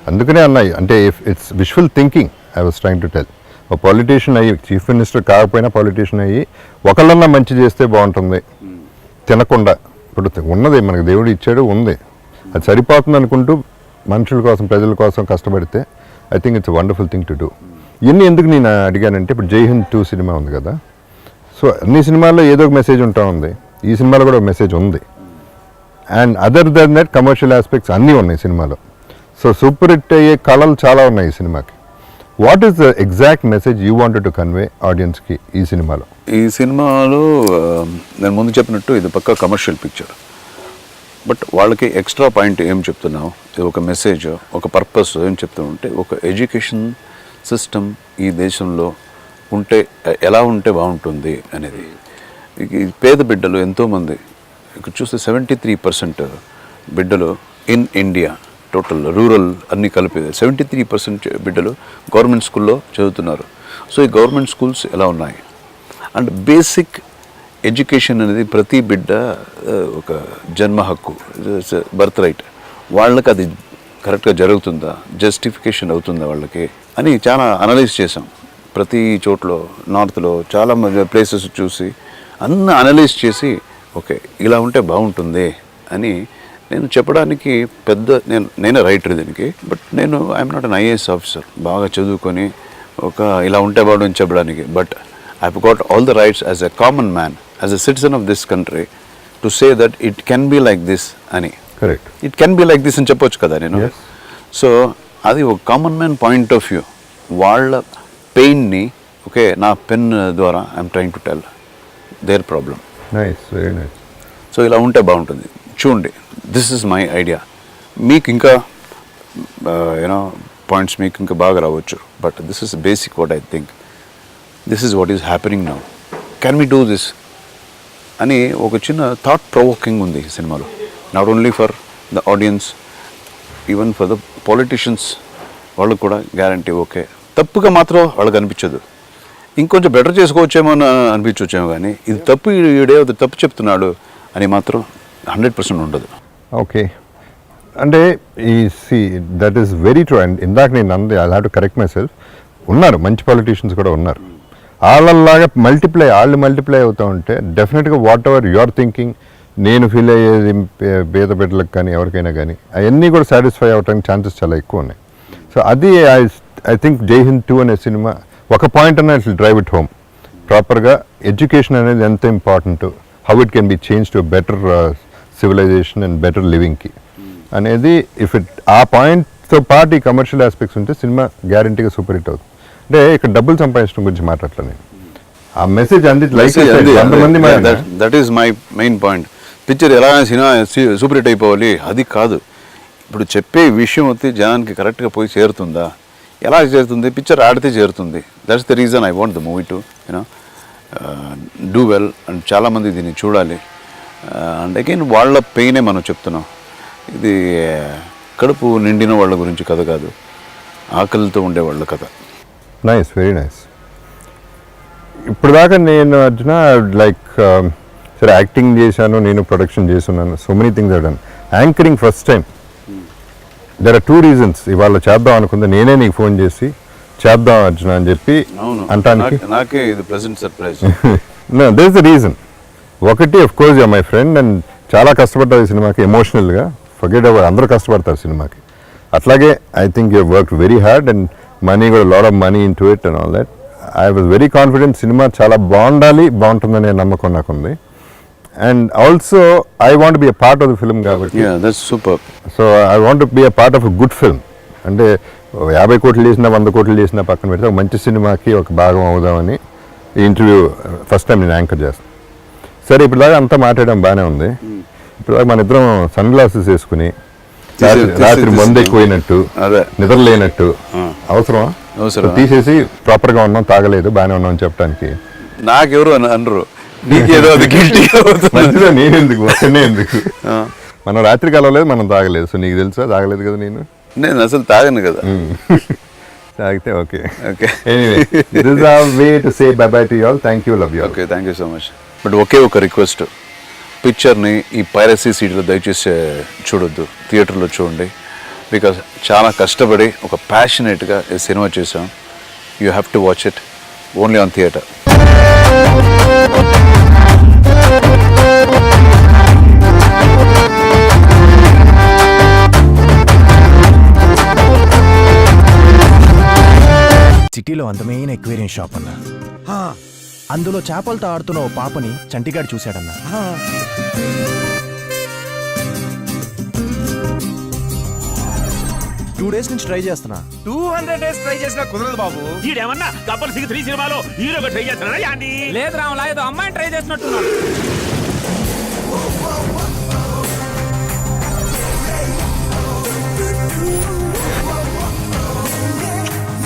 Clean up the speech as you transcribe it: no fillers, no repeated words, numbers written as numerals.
అందుకనే అన్నాయి అంటే it's visual thinking I was trying to tell. ఒక పొలిటీషియన్ అయ్యి, చీఫ్ మినిస్టర్ కాకపోయినా పొలిటీషియన్ అయ్యి ఒకళ్ళన్నా మంచి చేస్తే బాగుంటుంది, తినకుండా. ఇప్పుడు ఉన్నది మనకు దేవుడు ఇచ్చాడు, ఉంది, అది సరిపోతుంది అనుకుంటూ మనుషుల కోసం, ప్రజల కోసం కష్టపడితే I think it's wonderful thing to do. ఇవన్నీ ఎందుకు నేను అడిగానంటే, ఇప్పుడు జై హింద్ 2 సినిమా ఉంది కదా, సో అన్ని సినిమాల్లో ఏదో ఒక మెసేజ్ ఉంటా ఉంది, ఈ సినిమాలో కూడా ఒక మెసేజ్ ఉంది. And other than that commercial aspects అన్నీ ఉన్నాయి సినిమాలో. సో సూపర్ హిట్ అయ్యే కళలు చాలా ఉన్నాయి ఈ సినిమాకి. What is the exact message you wanted to convey ఆడియన్స్కి ఈ సినిమాలో? ఈ సినిమాలో నేను ముందు చెప్పినట్టు ఇది పక్కా కమర్షియల్ పిక్చర్, బట్ వాళ్ళకి ఎక్స్ట్రా పాయింట్ ఏం చెప్తున్నావు, ఇది ఒక మెసేజ్, ఒక పర్పస్ ఏం చెప్తున్నావు అంటే, ఒక ఎడ్యుకేషన్ సిస్టమ్ ఈ దేశంలో ఉంటే ఎలా ఉంటే బాగుంటుంది అనేది. ఈ పేద బిడ్డలు ఎంతోమంది ఇక్కడ చూస్తే 73% బిడ్డలు ఇన్ ఇండియా, టోటల్ రూరల్ అన్నీ కలిపి 73% బిడ్డలు గవర్నమెంట్ స్కూల్లో చదువుతున్నారు. సో ఈ గవర్నమెంట్ స్కూల్స్ ఎలా ఉన్నాయి, అండ్ బేసిక్ ఎడ్యుకేషన్ అనేది ప్రతి బిడ్డ ఒక జన్మ హక్కు, బర్త్ రైట్. వాళ్ళకి అది కరెక్ట్గా జరుగుతుందా, జస్టిఫికేషన్ అవుతుందా వాళ్ళకి అని చాలా అనలైజ్ చేసాం. ప్రతి చోట్ల నార్త్లో చాలా ప్లేసెస్ చూసి అన్నీ అనలైజ్ చేసి ఓకే ఇలా ఉంటే బాగుంటుంది అని నేను చెప్పడానికి నేనే రైటర్ దీనికి. బట్ నేను I'm not an IAS officer, బాగా చదువుకొని ఒక ఇలా ఉంటే బాగుంటుంది చెప్పడానికి. But I have got all the rights as a common man, as a citizen of this country to say that it can be like this అని. Correct, it can be like this అని చెప్పొచ్చు కదా నేను. So అది ఒక common man point of view, వాళ్ళ పెయిన్ని okay నా పెన్ ద్వారా I'm trying to tell there problem. Nice, very nice. So ఇలా ఉంటే బాగుంటుంది చూడండి, దిస్ ఇస్ మై ఐడియా. మీకు ఇంకా యూనో పాయింట్స్ మీకు ఇంకా బాగా రావచ్చు, but this is basic what I think, this is what is happening now, can we do this అని ఒక చిన్న థాట్ ప్రొవోకింగ్ ఉంది ఈ సినిమాలో. Not only for the audience, even for the politicians వాళ్ళకు కూడా గ్యారంటీ ఓకే. తప్పుగా మాత్రం వాళ్ళకి అనిపించదు, ఇంకొంచెం బెటర్ చేసుకోవచ్చేమో అని అనిపించవచ్చేమో, కానీ ఇది తప్పు, ఈడే తప్పు చెప్తున్నాడు అని మాత్రం 100% ఉండదు. ఓకే, అంటే ఈ that is very true. And ఇందాక నేను అంది, I have to correct my self. ఉన్నారు మంచి పొలిటీషియన్స్ కూడా ఉన్నారు, వాళ్ళలాగా వాళ్ళు మల్టిప్లై అవుతూ ఉంటే డెఫినెట్గా వాట్ ఎవర్ యువర్ థింకింగ్, నేను ఫీల్ అయ్యేది పేద బిడ్డలకు కానీ ఎవరికైనా కానీ అవన్నీ కూడా సాటిస్ఫై అవ్వడానికి ఛాన్సెస్ చాలా ఎక్కువ ఉన్నాయి. సో అది ఐ థింక్ జై హింద్ 2 అనే సినిమా ఒక పాయింట్ అన్న it will drive it home. ప్రాపర్గా ఎడ్యుకేషన్ అనేది ఎంత important, how it can be change to better civilization and better లివింగ్కి అనేది, ఇఫ్ ఇట్ ఆ పాయింట్తో పాటు ఈ కమర్షియల్ ఆస్పెక్ట్స్ ఉంటే సినిమా గ్యారంటీగా సూపర్ హిట్ అవుతుంది. అంటే ఇక్కడ డబ్బులు సంపాదించడం గురించి మాట్లాడలే నేను, ఆ మెసేజ్ అంది లైక్ అంతమంది. That is my main point. Picture ఎలా సినిమా సూపర్ హిట్ అయిపోవాలి అది కాదు, ఇప్పుడు చెప్పే విషయం వచ్చి జనానికి కరెక్ట్గా పోయి చేరుతుందా, ఎలా చేరుతుంది, పిక్చర్ ఆడితే చేరుతుంది. That's the reason I want the movie to you know do well, and చాలామంది దీన్ని చూడాలి. అండ్ అగైన్ వాళ్ళ పెయినే మనం చెప్తున్నాం, ఇది కడుపు నిండిన వాళ్ళ గురించి కథ కాదు, ఆకలితో ఉండే వాళ్ళ కథ. Nice, very nice. ఇప్పుడు దాకా నేను అర్జున లైక్ సరే యాక్టింగ్ చేశాను, నేను ప్రొడక్షన్ చేస్తున్నాను, so many things I done. Anchoring first time. There are 2 reasons ఇవాళ చేద్దాం అనుకుంది. నేనే నీకు ఫోన్ చేసి చేద్దాం అర్జున అని చెప్పి అంటానికి నాకే ఇది present surprise. No, there is the reason. ఒకటి of course you're my friend, and చాలా కష్టపడ్డారు ఈ సినిమాకి ఎమోషనల్గా. ఫర్గెట్ అవ్వదు, అందరూ కష్టపడతారు సినిమాకి. అట్లాగే I think you work very hard, and money కూడా lot of money into it and all that. I was very confident cinema చాలా బాగుంటుందనే నమ్మకం నాకుంది. And also I want to be a part of the film కాబట్టి. Yeah, that's super. So I want to be a part of a good film. అంటే 50 కోట్లు చేసినా 100 కోట్లు చేసినా పక్కన పెడితే ఒక మంచి సినిమాకి ఒక భాగం అవుదామని ఈ ఇంటర్వ్యూ ఫస్ట్ టైం నేను యాంకర్ చేస్తాను. సరే ఇప్పుడు దాకా అంతా మాట్లాడడం బాగానే ఉంది. ఇప్పుడు దాకా మన ఇద్దరం సన్ గ్లాసెస్ వేసుకుని రాత్రి మందు ఎక్కువైనట్టు నిద్ర లేనట్టు అవసరమా? తీసేసి ప్రాపర్గా ఉన్నాం, తాగలేదు, బాగానే ఉన్నాం అని చెప్పడానికి నాకెవరు అనరు, నీకేదో అది మంచిదా. నేనెందుకు ఒక్కనే ఎందుకు, మనం రాత్రి కలవలేదు, మనం తాగలేదు. సో నీకు తెలుసా తాగలేదు కదా, నేను అసలు తాగను కదా. తాగితే okay. Anyway, this is our way to say bye bye to you all. Thank you, love you. Okay, thank you so much. But ఒకే ఒక రిక్వెస్ట్, పిక్చర్ని ఈ పైరసీ సీడీలో దయచేసి చూడొద్దు, థియేటర్లో చూడండి. బికాస్ చాలా కష్టపడి ఒక ప్యాషనేట్గా ఈ సినిమా చేసాం. You have to watch it only on theatre. సిటీలో అందమైన ఎక్వేరియం షాప్ అన్నా. అందులో చేపలతో ఆడుతున్న ఓ పాపని చంటిగాడు చూశాడన్నా. 2 days నుంచి ట్రై చేస్తున్నా. 200 days ట్రై చేసినా కుదరదు బాబు. ఈడేమన్నా గబ్బర్ సింగ్ 3 సినిమాలో హీరోగా ట్రై చేస్తున్నాడా యాండి? లేదు రాములా, ఏదో అమ్మాయిని ట్రై చేసినట్టున్నాడు.